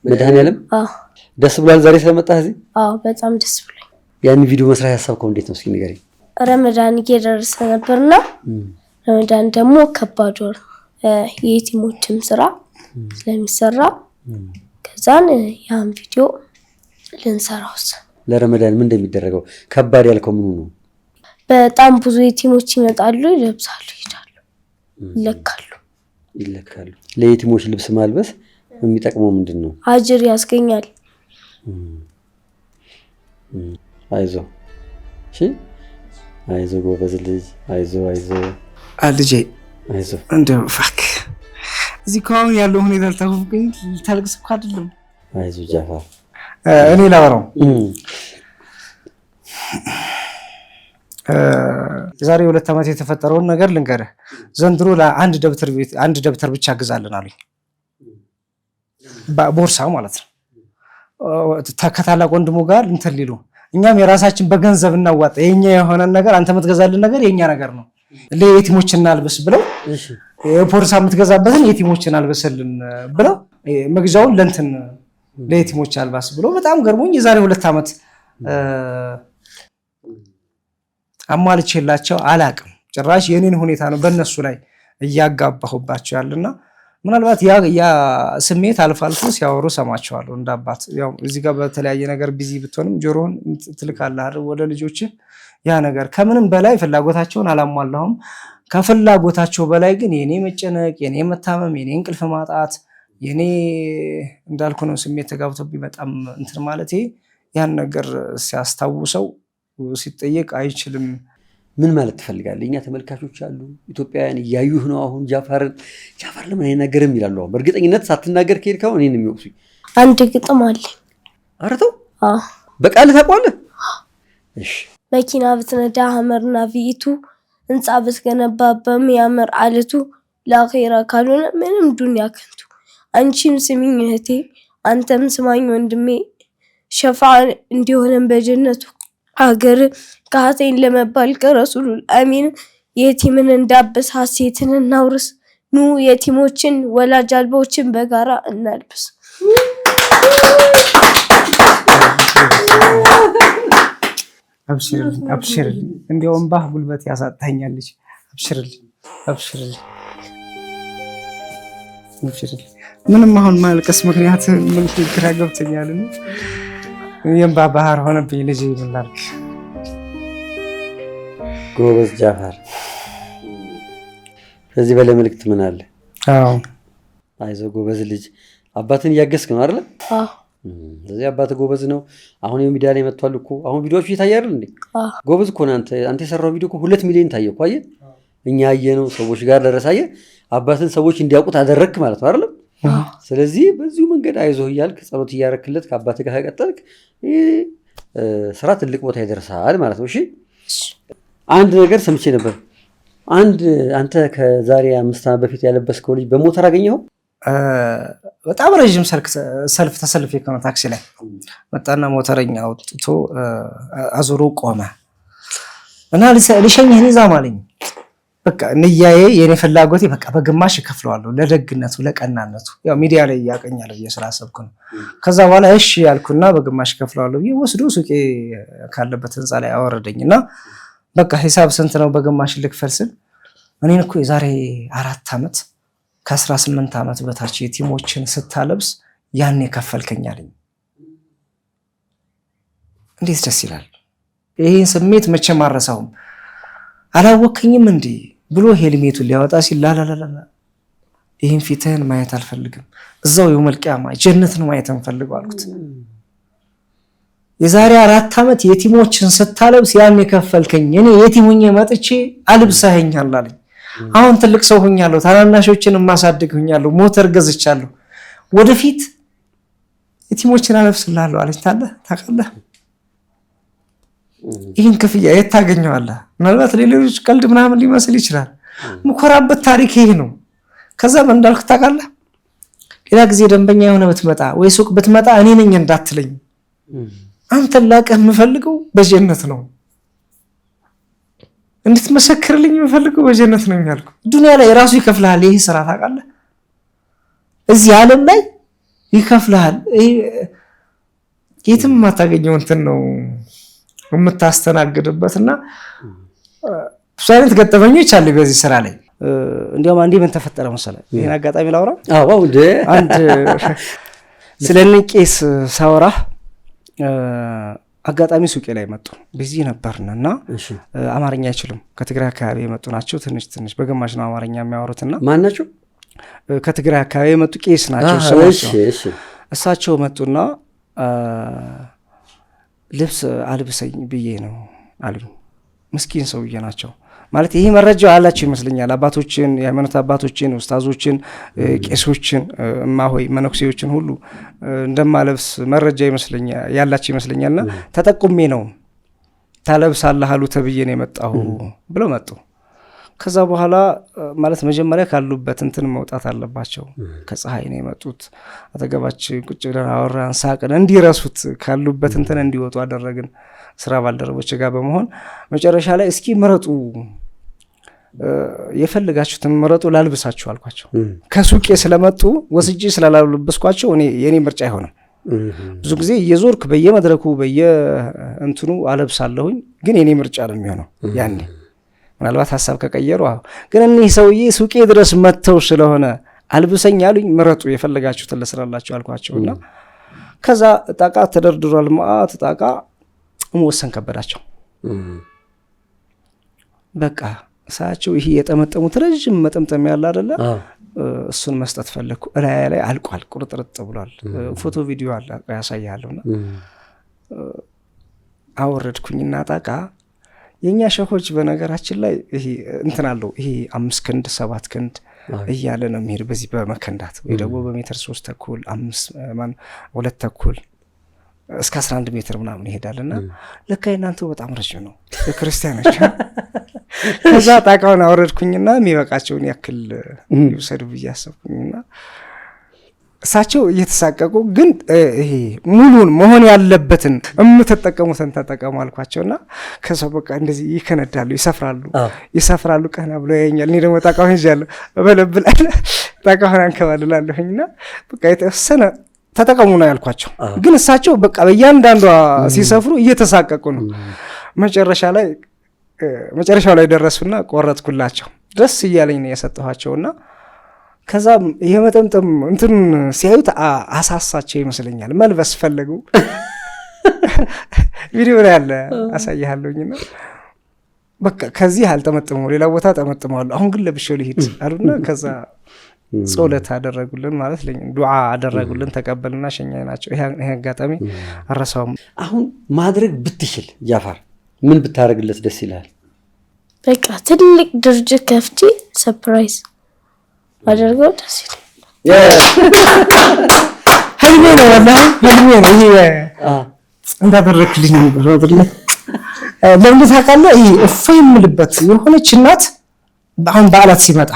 መድኃኒዓለም። አዎ። ደስ ብሏል ዛሬ ስለመጣህ እዚህ? አዎ በጣም ደስ ብሎኝ። ያን ቪዲዮ መስራት ያሳብከው እንዴት ነው? እስኪ ንገረኝ። ረመዳን እየደረሰ ነበርና ረመዳን ደግሞ ከባድ ወር የቲሞችም ስራ ስለሚሰራ ከዛን ያን ቪዲዮ ልንሰራውስ ለረመዳን ምን እንደሚደረገው ከባድ ያልከው ምኑ ነው? በጣም ብዙ የቲሞች ይመጣሉ፣ ይለብሳሉ፣ ይለካሉ። ለየቲሞች ልብስ ማልበስ የሚጠቅመው ምንድነው? አጅር ያስገኛል። አይዞ እሺ፣ አይዞ ጎበዝ ልጅ፣ አይዞ ልጄ፣ አይዞ። እንደው ፋክ እዚህ ከአሁን ያለው ሁኔታ ልታውቁኝ ልታልቅስ እኮ አይደለም። አይዞ ጃፋር፣ እኔ ላወራው የዛሬ 2 ዓመት የተፈጠረውን ነገር ልንገርህ። ዘንድሮ ለአንድ ደብተር ብቻ ግዛልን አሉኝ። ቦርሳ ማለት ነው። ከታላቅ ወንድሙ ጋር እንትን ሊሉ እኛም የራሳችን በገንዘብ እናዋጣ፣ የኛ የሆነ ነገር አንተ የምትገዛልን ነገር የኛ ነገር ነው፣ ለየቲሞችን አልበስ ብለው የቦርሳ የምትገዛበትን የቲሞችን አልበስልን ብለው መግዣውን ለእንትን ለየቲሞች አልባስ ብሎ በጣም ገርሞኝ የዛሬ 2 ዓመት አሟልቼላቸው አላቅም። ጭራሽ የኔን ሁኔታ ነው በእነሱ ላይ እያጋባሁባቸው ያለና ምናልባት ያ ስሜት አልፎ ሲያወሩ ሰማቸዋለሁ እንዳባት። ያው እዚህ ጋር በተለያየ ነገር ቢዚ ብትሆንም ጆሮህን ትልካለህ አይደል ወደ ልጆች። ያ ነገር ከምንም በላይ ፍላጎታቸውን አላሟላሁም። ከፍላጎታቸው በላይ ግን የኔ መጨነቅ፣ የኔ መታመም፣ የኔ እንቅልፍ ማጣት፣ የኔ እንዳልኩ ነው ስሜት ተጋብቶብኝ በጣም እንትን ማለት ያን ነገር ሲያስታውሰው ሲጠየቅ አይችልም። ምን ማለት ትፈልጋለህ? እኛ ተመልካቾች አሉ ኢትዮጵያውያን እያዩህ ነው። አሁን ጃፋር ለምን አይናገርም ይላሉ። አሁን በእርግጠኝነት ሳትናገር ከሄድክ አሁን እኔን የሚወቅሱኝ። አንድ ግጥም አለ። ኧረ ተው በቃል ታውቀዋለህ? እሺ። መኪና ብትነዳ ሀመርና ቪቱ፣ ህንፃ ብትገነባ በሚያምር አለቱ፣ ለአኼራ ካልሆነ ምንም ዱንያ ከንቱ። አንቺም ስሚኝ እህቴ፣ አንተም ስማኝ ወንድሜ፣ ሸፋዓ እንዲሆነን በጀነቱ አገር ከሀሴን ለመባል ከረሱሉል አሚን። የቲምን እንዳብስ ሀሴትን እናውርስ፣ ኑ የቲሞችን ወላጅ አልባዎችን በጋራ እናልብስ። አብሽርልኝ፣ እንዲያውም ባህ ጉልበት ያሳጣኛለች። አብሽርልኝ። ምንም አሁን ማልቀስ ምክንያት ምን ግራ ገብቶኛል። የእምባ ባህር ሆነብኝ ልጅ ይምላርክ። ጎበዝ ጃፋር፣ ከዚህ በላይ መልእክት ምን አለ? አይዞህ ጎበዝ ልጅ። አባትን እያገዝክ ነው አይደል? ስለዚህ አባትህ ጎበዝ ነው። አሁን የሚዲያ ላይ መጥቷል እኮ። አሁን ቪዲዮዎቹ እየታየ አይደል እንዴ? ጎበዝ እኮ ነው። አንተ የሰራው ቪዲዮ እኮ 2 ሚሊዮን ታየ እኮ። አየህ፣ እኛ አየነው፣ ሰዎች ጋር ደረሰ። አየህ፣ አባትን ሰዎች እንዲያውቁት አደረግክ ማለት ነው አይደል? ስለዚህ በዚሁ መንገድ አይዞህ እያልክ ጸሎት እያረክለት ከአባትህ ጋር ከቀጠልክ ስራ ትልቅ ቦታ ይደርሳል ማለት ነው። እሺ፣ አንድ ነገር ሰምቼ ነበር። አንተ ከዛሬ 5 ዓመት በፊት ያለበስከው ልጅ በሞተር አገኘኸው? በጣም ረዥም ሰልፍ ተሰልፌ ከሆነ ታክሲ ላይ መጣና ሞተረኛ አውጥቶ አዙሮ ቆመ እና ልሸኝህ ኒዛም አለኝ። በቃ ንያዬ የኔ ፍላጎቴ በቃ በግማሽ እከፍለዋለሁ ለደግነቱ ለቀናነቱ። ያው ሚዲያ ላይ ያቀኛል ብዬ ስላሰብኩ ነው። ከዛ በኋላ እሺ ያልኩና በግማሽ እከፍለዋለሁ ብዬ ወስዶ ሱቄ ካለበት ህንፃ ላይ አወረደኝና በቃ ሂሳብ ስንት ነው በግማሽ ልክፈል ስል እኔን እኮ የዛሬ 4 ዓመት ከ18 ዓመት በታች የቲሞችን ስታለብስ ያኔ ከፈልከኝ አለኝ። እንዴት ደስ ይላል! ይሄን ስሜት መቼም አልረሳውም። አላወከኝም እንዴ ብሎ ሄልሜቱን ሊያወጣ ሲል ላላላላ ይህን ፊትህን ማየት አልፈልግም፣ እዛው የውመል ቂያማ ጀነትን ማየት እንፈልገው አልኩት። የዛሬ 4 ዓመት የቲሞችን ስታለብስ ያን የከፈልከኝ እኔ የቲም ሆኜ መጥቼ አልብሰኸኛል አለኝ። አሁን ትልቅ ሰው ሆኛለሁ፣ ታናናሾችን ማሳደግ ሆኛለሁ፣ ሞተር ገዝቻለሁ፣ ወደፊት የቲሞችን አለብስላለሁ አለኝ። ታውቃለህ ይህን ክፍያ የት ታገኘዋለህ? ምናልባት ሌሎች ቀልድ ምናምን ሊመስል ይችላል። ምኮራበት ታሪክ ይሄ ነው። ከዛ ምን እንዳልኩ ታውቃለህ? ሌላ ጊዜ ደንበኛ የሆነ ብትመጣ ወይ ሱቅ ብትመጣ እኔ ነኝ እንዳትለኝ፣ አንተን ላቀህ የምፈልገው በጀነት ነው፣ እንድትመሰክርልኝ የምፈልገው በጀነት ነው ያልኩ። ዱንያ ላይ ራሱ ይከፍልሃል ይሄ ስራ ታውቃለህ። እዚህ ዓለም ላይ ይከፍልሃል። የትም የማታገኘው እንትን ነው የምታስተናግድበትና እሱ አይነት ገጠመኞች አሉ በዚህ ስራ ላይ። እንዲያውም አንዴ ምን ተፈጠረ መሰለህ? ይሄን አጋጣሚ ላውራ። አዎ እንደ አንድ ስለነ ቄስ ሳወራ አጋጣሚ ሱቄ ላይ መጡ። ቢዚ ነበርና አማርኛ አይችሉም። ከትግራይ አካባቢ የመጡ ናቸው። ትንሽ በግማሽ ነው አማርኛ የሚያወሩትና ማን ናቸው? ከትግራይ አካባቢ የመጡ ቄስ ናቸው። እሳቸው መጡና ልብስ አልብሰኝ ብዬ ነው አሉኝ። ምስኪን ሰውዬ ናቸው ማለት ይሄ መረጃው ያላቸው ይመስለኛል። አባቶችን፣ የሃይማኖት አባቶችን፣ ኡስታዞችን፣ ቄሶችን፣ እማሆይ መነኩሴዎችን ሁሉ እንደማለብስ መረጃ ይመስለኛል ያላቸው ይመስለኛልና ተጠቁሜ ነው ታለብሳለህ አሉ ተብዬ ነው የመጣሁ ብለው መጡ። ከዛ በኋላ ማለት መጀመሪያ ካሉበት እንትን መውጣት አለባቸው። ከፀሐይ ነው የመጡት። አጠገባችን ቁጭ ብለን አወራን፣ ሳቅን፣ እንዲረሱት ካሉበት እንትን እንዲወጡ አደረግን። ስራ ባልደረቦች ጋር በመሆን መጨረሻ ላይ እስኪ ምረጡ፣ የፈልጋችሁትን ምረጡ ላልብሳችሁ አልኳቸው። ከሱቄ ስለመጡ ወስጄ ስላላለበስኳቸው የኔ ምርጫ አይሆንም። ብዙ ጊዜ እየዞርክ በየመድረኩ በየእንትኑ አለብሳለሁኝ፣ ግን የኔ ምርጫ ነው የሚሆነው ያኔ ምናልባት ሀሳብ ከቀየሩ። ግን እኒህ ሰውዬ ሱቄ ድረስ መጥተው ስለሆነ አልብሰኝ አሉኝ። ምረጡ የፈለጋችሁትን ልስራላችሁ አልኳቸውና ከዛ ጣቃ ተደርድሯል። ማአት ጣቃ መወሰን ከበዳቸው። በቃ እሳቸው ይሄ የጠመጠሙት ረጅም መጠምጠም ያለ አይደለ? እሱን መስጠት ፈለግኩ። እላያ ላይ አልቋል፣ ቁርጥርጥ ብሏል። ፎቶ ቪዲዮ አለ ያሳያለሁና አወረድኩኝና ጣቃ የኛ ሸኾች በነገራችን ላይ ይሄ እንትን አለው። ይሄ 5 ክንድ 7 ክንድ እያለ ነው የሚሄድ በዚህ በመከንዳት ወይ ደግሞ በሜትር 3 ተኩል 2 ተኩል እስከ 11 ሜትር ምናምን ይሄዳልና ለካ እናንተው በጣም ረጅም ነው የክርስቲያኖች። ከዛ ጣቃውን አወረድኩኝና የሚበቃቸውን ያክል ይወሰዱ ብዬ አሰብኩኝና እሳቸው እየተሳቀቁ ግን ይሄ ሙሉን መሆን ያለበትን የምትጠቀሙትን ተጠቀሙ አልኳቸውና ከሰው በቃ እንደዚህ ይከነዳሉ፣ ይሰፍራሉ። ቀና ብሎ ያየኛል። እኔ ደግሞ ጣቃውን ይዣለሁ እበለብላለሁ፣ ጣቃውን አንከባልላለሁኝና በቃ የተወሰነ ተጠቀሙ ነው ያልኳቸው። ግን እሳቸው በቃ በእያንዳንዷ ሲሰፍሩ እየተሳቀቁ ነው። መጨረሻው ላይ ደረሱና ቆረጥኩላቸው። ደስ እያለኝ ነው የሰጠኋቸውና ከዛ የመጠምጠም እንትን ሲያዩት አሳሳቸው ይመስለኛል። መልበስ ፈለጉ። ቪዲዮ ላይ ያለ አሳያለሁኝና በቃ ከዚህ አልጠመጥመው ሌላ ቦታ ጠመጥመዋለሁ፣ አሁን ግን ለብሼው ልሂድ አሉና ከዛ ጸሎት አደረጉልን ማለት ለኝ ዱዓ አደረጉልን፣ ተቀበልና ሸኛኝ ናቸው። ይሄ አጋጣሚ አረሳውም። አሁን ማድረግ ብትችል ጃፋር ምን ብታረግለት ደስ ይላል? በቃ ትልቅ ድርጅት ከፍቼ ሰርፕራይዝ አደርገው ደስ ይላል። ህልሜ ነው ወላሂ ህልሜ ነው። ይሄ እንዳደረክልኝ ነው አይደል? ለምን ታውቃለህ? ይሄ እፎይ የምልበት የሆነች እናት አሁን በዓላት ሲመጣ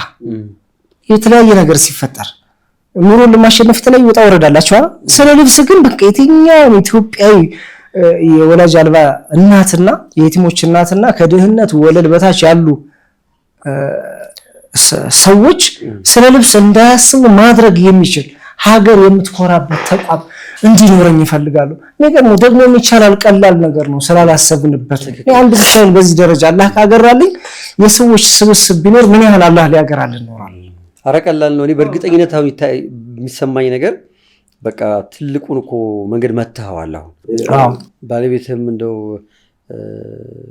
የተለያየ ነገር ሲፈጠር ኑሮን ለማሸነፍ የተለያዩ ወጣ ወረዳላችሁ። ስለ ልብስ ግን በቃ የትኛውም ኢትዮጵያዊ የወላጅ አልባ እናትና የየቲሞች እናትና ከድህነት ወለል በታች ያሉ ሰዎች ስለ ልብስ እንዳያስቡ ማድረግ የሚችል ሀገር የምትኮራበት ተቋም እንዲኖረኝ ይፈልጋሉ። ደግሞ የሚቻላል ቀላል ነገር ነው ስላላሰብንበት። አንድ ብቻዬን በዚህ ደረጃ አላህ ካገራልኝ የሰዎች ስብስብ ቢኖር ምን ያህል አላህ ሊያገራልን ይኖራል። ኧረ ቀላል ነው። እኔ በእርግጠኝነት አሁን የሚሰማኝ ነገር በቃ ትልቁን እኮ መንገድ መተኸዋል። አሁን ባለቤትም እንደው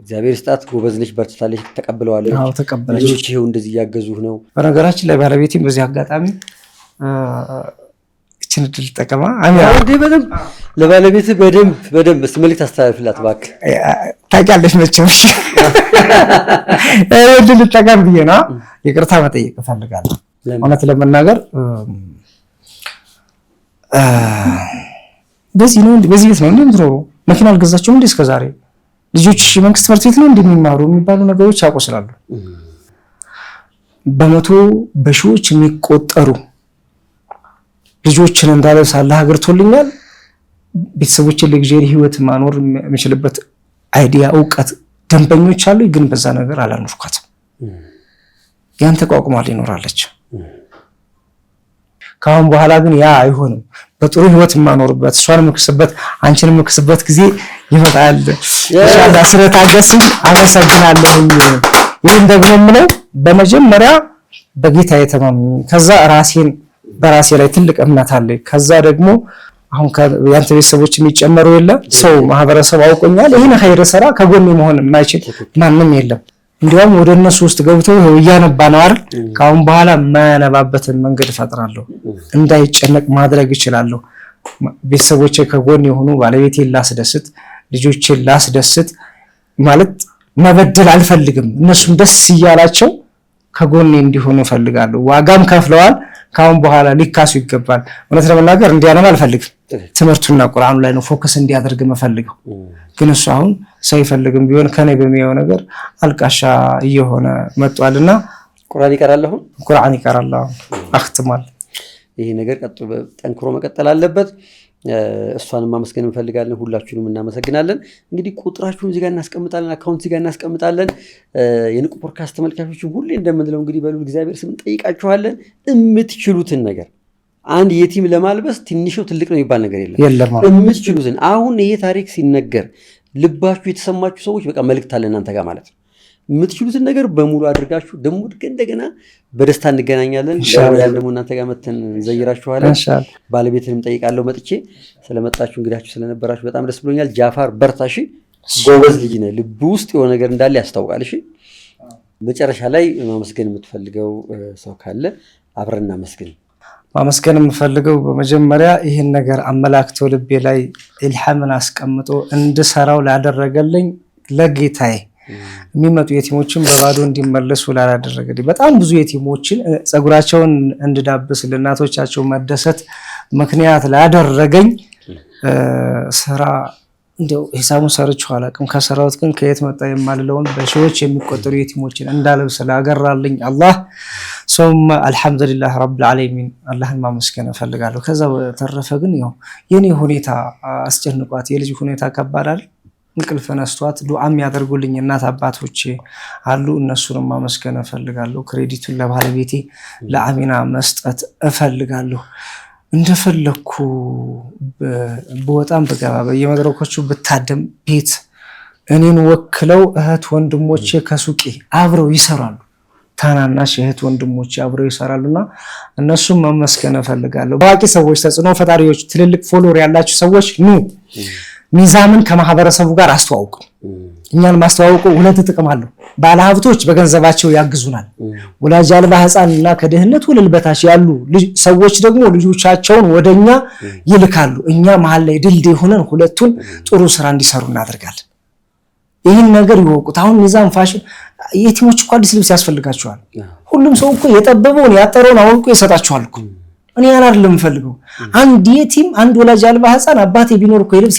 እግዚአብሔር ስጣት ጎበዝ ነች፣ በርትታለች፣ ተቀብለዋለች። ልጆች ይኸው እንደዚህ እያገዙህ ነው። በነገራችን ላይ ባለቤቴም በዚህ አጋጣሚ እችን እድል ጠቀማ በደንብ ለባለቤትህ በደንብ እስኪ መልዕክት አስተላልፍላት እባክህ። ታውቂያለሽ መቼም እድል ጠቀም ብዬ ነው ይቅርታ መጠየቅ እፈልጋለሁ። እውነት ለመናገር በዚህ ቤት ነው እንደምትኖሩ መኪና አልገዛችሁም እንዴ እስከዛሬ? ልጆች መንግስት ትምህርት ቤት ነው እንደሚማሩ የሚባሉ ነገሮች ያቆስላሉ። በመቶ በሺዎች የሚቆጠሩ ልጆችን እንዳለብስ አላህ አገርቶልኛል። ቤተሰቦችን ለግዜር ህይወት ማኖር የሚችልበት አይዲያ እውቀት ደንበኞች አሉ። ግን በዛ ነገር አላኖርኳትም። ያን ተቋቁማ ሊኖራለች። ካሁን በኋላ ግን ያ አይሆንም። በጥሩ ህይወት የማኖርበት እሷን የምክስበት አንቺን የምክስበት ጊዜ ይመጣል ኢንሻአላህ። ስለታገስኝ አመሰግናለሁ። ይህን ደግሞ የምለው በመጀመሪያ በጌታ የተማመኝ ከዛ ራሴን በራሴ ላይ ትልቅ እምነት አለኝ። ከዛ ደግሞ አሁን ያንተ ቤተሰቦች የሚጨመሩ የለ ሰው ማህበረሰብ አውቆኛል። ይሄን ኸይር ሰራ ከጎኔ መሆን የማይችል ማንም የለም። እንዲያውም ወደ እነሱ ውስጥ ገብተው እያነባ ነው አይደል? ካሁን በኋላ የማያነባበትን መንገድ እፈጥራለሁ። እንዳይጨነቅ ማድረግ እችላለሁ። ቤተሰቦቼ ከጎኔ የሆኑ ባለቤቴን ላስደስት፣ ልጆቼን ላስደስት ማለት መበደል አልፈልግም። እነሱም ደስ እያላቸው ከጎኔ እንዲሆኑ እፈልጋለሁ። ዋጋም ከፍለዋል። ካሁን በኋላ ሊካሱ ይገባል። እውነት ለመናገር እንዲያነባ አልፈልግም። ትምህርቱና ቁርአኑ ላይ ነው ፎከስ እንዲያደርግ መፈልገው። ግን እሱ አሁን ሳይፈልግም ቢሆን ከኔ በሚያየው ነገር አልቃሻ እየሆነ መጥቷልና ቁርአን ይቀራል። አሁን ቁርአን ይቀራል። አክትሟል። ይሄ ነገር ቀጥሎ ጠንክሮ መቀጠል አለበት። እሷንም ማመስገን እንፈልጋለን። ሁላችሁንም እናመሰግናለን። እንግዲህ ቁጥራችሁን እዚህ ጋር እናስቀምጣለን፣ አካውንት እዚህ ጋር እናስቀምጣለን። የንቁ ፖድካስት ተመልካቾችን ሁሌ እንደምንለው እንግዲህ በሉ እግዚአብሔር ስም እንጠይቃችኋለን። የምትችሉትን ነገር አንድ የቲም ለማልበስ ትንሽ ነው ትልቅ ነው የሚባል ነገር የለም። የምትችሉትን አሁን ይሄ ታሪክ ሲነገር ልባችሁ የተሰማችሁ ሰዎች በቃ መልእክት አለ እናንተ ጋር ማለት ነው። የምትችሉትን ነገር በሙሉ አድርጋችሁ ደግሞ እንደገና በደስታ እንገናኛለን። ደግሞ እናንተ ጋር መተን እንዘይራችኋለን። ባለቤትንም ጠይቃለሁ መጥቼ ስለመጣችሁ እንግዳችሁ ስለነበራችሁ በጣም ደስ ብሎኛል። ጃፋር በርታሽ፣ ጎበዝ ልጅ ነህ። ልብ ውስጥ የሆነ ነገር እንዳለ ያስታውቃል። እሺ መጨረሻ ላይ ማመስገን የምትፈልገው ሰው ካለ አብረን እናመስግን። ማመስገን የምፈልገው በመጀመሪያ ይህን ነገር አመላክቶ ልቤ ላይ ኢልሃምን አስቀምጦ እንድሰራው ላደረገልኝ ለጌታዬ የሚመጡ የቲሞችን በባዶ እንዲመለሱ ላላደረገልኝ በጣም ብዙ የቲሞችን ጸጉራቸውን እንድዳብስ ለእናቶቻቸው መደሰት ምክንያት ላደረገኝ ስራ እንደው ሂሳቡን ሰርቼው አላውቅም። ከሰራሁት ግን ከየት መጣ የማልለውን በሺዎች የሚቆጠሩ የቲሞችን እንዳለብስ ላገራልኝ አላህ ثم አልহামዱሊላህ ረብል ዓለሚን አላህን ማመስገን እፈልጋለሁ። ከዛ በተረፈ ግን ያው የኔ ሁኔታ አስጨንቋት የልጅ ሁኔታ ከባድ አይደል? እንቅልፍ ነስቷት ዱዓ የሚያደርጉልኝ እናት አባቶቼ አሉ። እነሱንም ማመስገን እፈልጋለሁ። ክሬዲቱን ለባለቤቴ ለአሚና መስጠት እፈልጋለሁ። እንደፈለኩ በወጣም በገባ በየመድረኮቹ ብታደም ቤት እኔን ወክለው እህት ወንድሞቼ ከሱቄ አብረው ይሰራሉ። ታናናሽ እህት ወንድሞቼ አብረው ይሰራሉና እነሱም ማመስገን እፈልጋለሁ። ታዋቂ ሰዎች፣ ተጽዕኖ ፈጣሪዎች፣ ትልልቅ ፎሎወር ያላችሁ ሰዎች ኑ ሚዛምን ከማህበረሰቡ ጋር አስተዋውቁ። እኛን ማስተዋወቁ ሁለት ጥቅም አለው። ባለሀብቶች በገንዘባቸው ያግዙናል። ወላጅ አልባ ህፃንና ከድህነት ወለል በታች ያሉ ሰዎች ደግሞ ልጆቻቸውን ወደኛ ይልካሉ። እኛ መሀል ላይ ድልድይ ሆነን ሁለቱን ጥሩ ስራ እንዲሰሩ እናደርጋለን። ይህን ነገር ይወቁት። አሁን ሚዛን ፋሽን የቲሞች እኮ አዲስ ልብስ ያስፈልጋቸዋል። ሁሉም ሰው እኮ የጠበበውን ያጠረውን አውልቆ ይሰጣቸዋል እኮ። እኔ አይደለም የምፈልገው አንድ የቲም አንድ ወላጅ አልባ ህፃን አባቴ ቢኖር እኮ ልብስ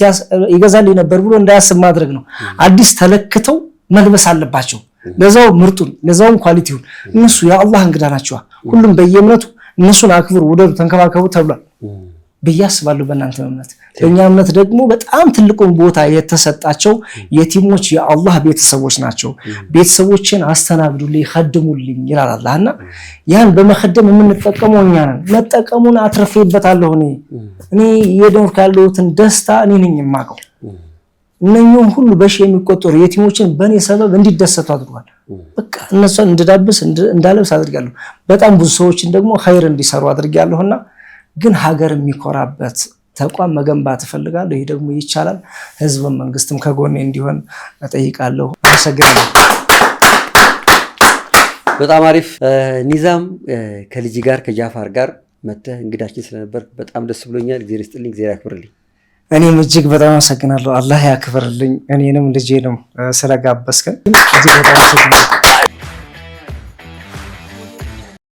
ይገዛልኝ ነበር ብሎ እንዳያስብ ማድረግ ነው። አዲስ ተለክተው መልበስ አለባቸው። ለዛው ምርጡን ለዛው ኳሊቲውን። እነሱ የአላህ እንግዳ ናቸው። ሁሉም በየእምነቱ እነሱን አክብሩ፣ ውደዱ፣ ተንከባከቡ ተብሏል ብዬ አስባለሁ። በእናንተ እምነት በእኛ እምነት ደግሞ በጣም ትልቁን ቦታ የተሰጣቸው የቲሞች የአላህ ቤተሰቦች ናቸው። ቤተሰቦችን አስተናግዱልኝ ኸድሙልኝ ይላል አላህና ያን በመኸደም የምንጠቀመው እኛ ነን። መጠቀሙን አትርፌበታለሁ። እኔ የደንፍ ያለሁትን ደስታ እኔ ነኝ የማውቀው። እነኚህም ሁሉ በሺ የሚቆጠሩ የቲሞችን በእኔ ሰበብ እንዲደሰቱ አድርጓል። በቃ እነሱን እንድዳብስ እንዳለብስ አድርጋለሁ። በጣም ብዙ ሰዎችን ደግሞ ኸይር እንዲሰሩ አድርጋለሁና ግን ሀገር የሚኮራበት ተቋም መገንባት እፈልጋለሁ። ይሄ ደግሞ ይቻላል። ህዝብም መንግስትም ከጎኔ እንዲሆን እጠይቃለሁ። አመሰግናለሁ። በጣም አሪፍ ኒዛም፣ ከልጅ ጋር ከጃፋር ጋር መተህ እንግዳችን ስለነበር በጣም ደስ ብሎኛል። እግዚአብሔር ይስጥልኝ፣ እግዚአብሔር ያክብርልኝ። እኔም እጅግ በጣም አመሰግናለሁ። አላህ ያክብርልኝ። እኔንም ልጄንም ስለጋበዝከን እጅግ በጣም አመሰግናለሁ።